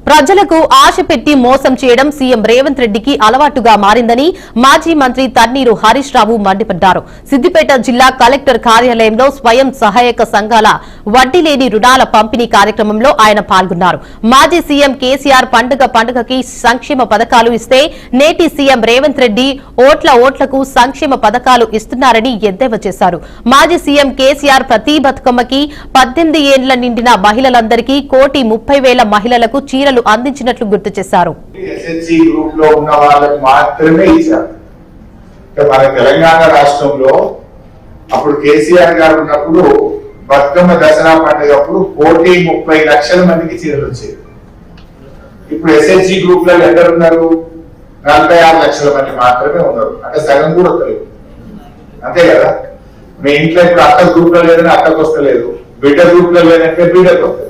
ప్రజలకు ఆశ పెట్టి మోసం చేయడం సీఎం రేవంత్ రెడ్డికి అలవాటుగా మారిందని మాజీ మంత్రి తన్నీరు హరీష్ రావు మండిపడ్డారు. సిద్దిపేట జిల్లా కలెక్టర్ కార్యాలయంలో స్వయం సహాయక సంఘాల వడ్డీ లేని రుణాల పంపిణీ కార్యక్రమంలో ఆయన పాల్గొన్నారు. మాజీ సీఎం కేసీఆర్ పండుగకి సంక్షేమ పథకాలు ఇస్తే నేటి సీఎం రేవంత్ రెడ్డి ఓట్లకు సంక్షేమ పథకాలు ఇస్తున్నారని ఎద్దేవా చేశారు. మాజీ సీఎం కేసీఆర్ ప్రతి బతుకమ్మకి 18 ఏళ్ల నిండిన మహిళలందరికీ 1,30,000 మహిళలకు చీరలు అందించినట్లు గుర్తు చేశారు. మన తెలంగాణ రాష్ట్రంలో అప్పుడు కేసీఆర్ గారు ఉన్నప్పుడు బతుకమ్మ దసరా పండుగప్పుడు 1,30,00,000 మందికి చీరలు వచ్చేది. ఇప్పుడు ఎస్హెచ్జి గ్రూప్ లో ఎందరు ఉన్నారు? 46 లక్షల మంది మాత్రమే ఉన్నారు. అంటే సగం కూడా వస్తలేదు. అంతే కదా, మీ ఇంట్లో ఇప్పుడు అత్త గ్రూప్ లో లేదని అత్తకు వస్తలేదు, బిడ్డ గ్రూప్ లో లేదంటే బిడ్డకు వస్తలేదు.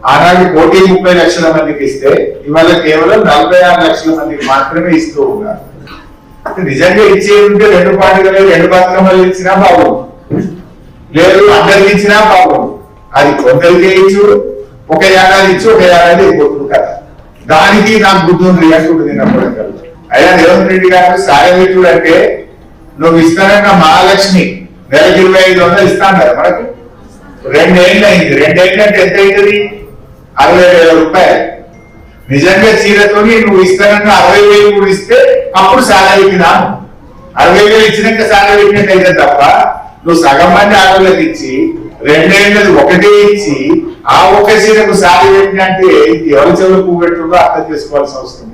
ఆనాడు 1,30,00,000 మందికి ఇస్తే ఇవాళ కేవలం 46 లక్షల మందికి మాత్రమే ఇస్తూ ఉన్నారు. నిజంగా ఇచ్చేది ఉంటే 2 పండుగలు 2 బతుకమ్మలు ఇచ్చినా బాగుంది, లేదు అందరికి ఇచ్చినా బాగుంది. అది కొందరికే ఇచ్చు, ఒక ఏడాది ఇచ్చి ఒక ఏడాది అయిపోతుంది కదా. దానికి నాకు గుర్తుంది అంటుంది నిన్నప్పుడు. అయినా రేవంత్ రెడ్డి గారు సాయమిత్రుడు అంటే నువ్వు ఇస్తానన్న మహాలక్ష్మి నెలకు 2,500 ఇస్తాను కదా మనకు. 2 ఏళ్ళు అయింది. 2 ఏళ్ళు అంటే ఎంత అవుతుంది? 60,000 రూపాయలు. నిజంగా చీరతోని నువ్వు ఇస్తానన్న 60,000 కూడా ఇస్తే అప్పుడు సాలరీ పెట్టినాను. 60,000 ఇచ్చినాక సాలరీ పెట్టినట్టు అయితే తప్ప నువ్వు సగం మంది ఆడవాళ్ళకి ఇచ్చి 2 ఏళ్ళది ఒకటే ఇచ్చి ఆ ఒక్క చీరకు సాలరీ పెట్టినట్టే ఎవరి చెవులు పువ్వు పెట్టుకుంటూ అర్థం చేసుకోవాల్సిన అవసరం.